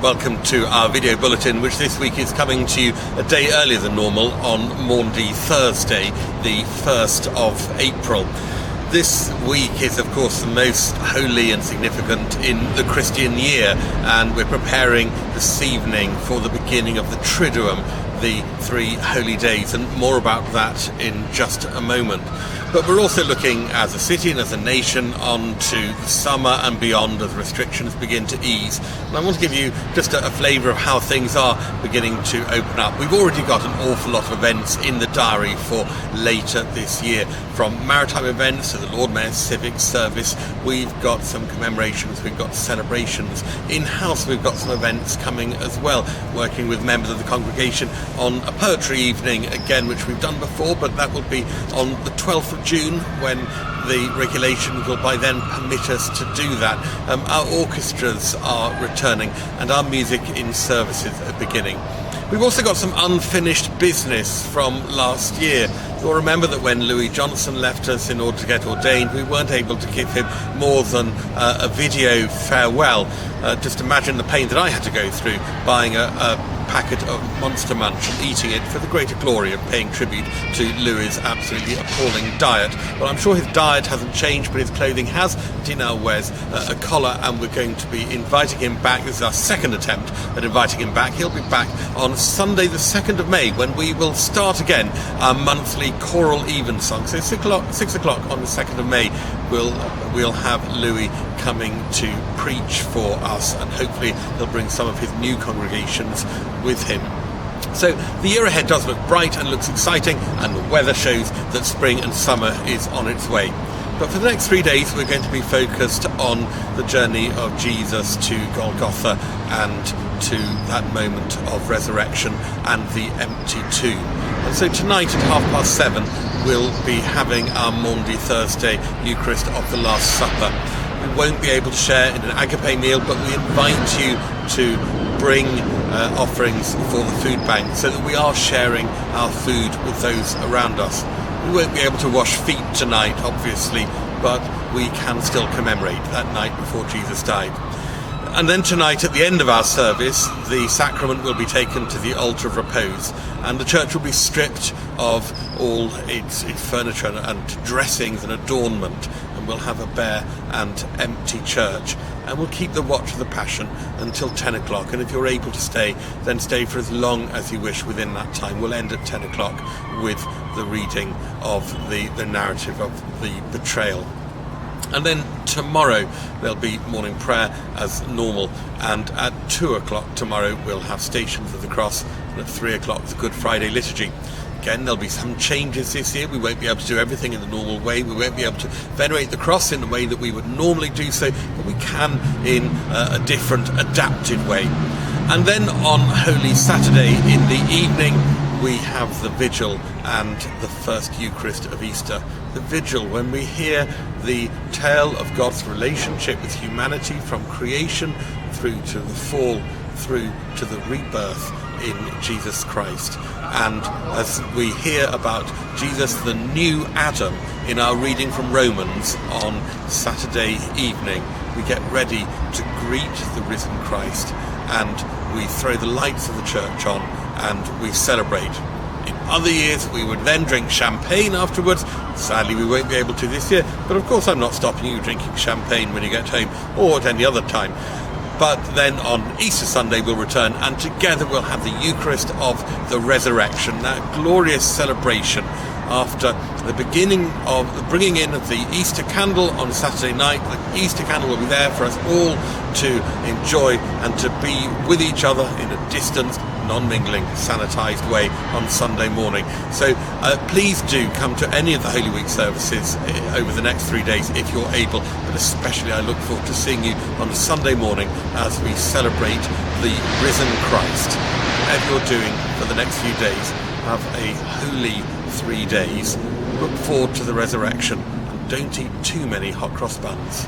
Welcome to our video bulletin, which this week is coming to you a day earlier than normal on Maundy Thursday, the 1st of April. This week is, of course, the most holy and significant in the Christian year, and we're preparing this evening for the beginning of the Triduum, the 3 holy days, and more about that in just a moment. But we're also looking as a city and as a nation on to the summer and beyond as restrictions begin to ease. And I want to give you just a flavour of how things are beginning to open up. We've already got an awful lot of events in the diary for later this year. From maritime events to the Lord Mayor's civic service, we've got some commemorations, we've got celebrations. In-house we've got some events coming as well, working with members of the congregation on a poetry evening, again, which we've done before, but that will be on the 12th of June, when the regulations will by then permit us to do that. Our orchestras are returning and our music in services are beginning. We've also got some unfinished business from last year. You'll remember that when Louis Johnson left us in order to get ordained, we weren't able to give him more than a video farewell. Just imagine the pain that I had to go through buying a packet of Monster Munch and eating it for the greater glory of paying tribute to Louis' absolutely appalling diet. Well, I'm sure his diet hasn't changed, but his clothing has. He now wears a collar, and we're going to be inviting him back. This is our second attempt at inviting him back. He'll be back on Sunday the 2nd of May, when we will start again our monthly choral evensong. So 6 o'clock on the 2nd of May, we'll have Louis coming to preach for us, and hopefully he'll bring some of his new congregations with him. So the year ahead does look bright and looks exciting, and the weather shows that spring and summer is on its way. But for the next 3 days we're going to be focused on the journey of Jesus to Golgotha and to that moment of resurrection and the empty tomb. And so tonight at 7:30 we'll be having our Maundy Thursday Eucharist of the Last Supper. We won't be able to share in an agape meal, but we invite you to bring offerings for the food bank so that we are sharing our food with those around us. We won't be able to wash feet tonight, obviously, but we can still commemorate that night before Jesus died. And then tonight, at the end of our service, the sacrament will be taken to the altar of repose, and the church will be stripped of all its furniture and dressings and adornment, and we'll have a bare and empty church. And we'll keep the watch of the Passion until 10 o'clock, and if you're able to stay, then stay for as long as you wish within that time. We'll end at 10 o'clock with the reading of the narrative of the betrayal. And then tomorrow there'll be morning prayer as normal, and at 2 o'clock tomorrow we'll have Stations of the Cross, and at 3 o'clock the Good Friday liturgy. Again, there'll be some changes this year. We won't be able to do everything in the normal way. We won't be able to venerate the cross in the way that we would normally do so, but we can in a different, adapted way. And then on Holy Saturday in the evening, we have the Vigil and the first Eucharist of Easter. The Vigil, when we hear the tale of God's relationship with humanity from creation through to the fall, through to the rebirth in Jesus Christ. And as we hear about Jesus, the new Adam, in our reading from Romans on Saturday evening, we get ready to greet the risen Christ, and we throw the lights of the church on and we celebrate. In other years we would then drink champagne afterwards. Sadly we won't be able to this year, but of course I'm not stopping you drinking champagne when you get home or at any other time. But then on Easter Sunday we'll return, and together we'll have the Eucharist of the Resurrection, that glorious celebration after the beginning of the bringing in of the Easter candle on Saturday night. The Easter candle will be there for us all to enjoy and to be with each other in a distant, non-mingling, sanitised way on Sunday morning. So please do come to any of the Holy Week services over the next 3 days if you're able, but especially I look forward to seeing you on Sunday morning as we celebrate the risen Christ. Whatever you're doing for the next few days, have a holy 3 days. Look forward to the resurrection, and don't eat too many hot cross buns.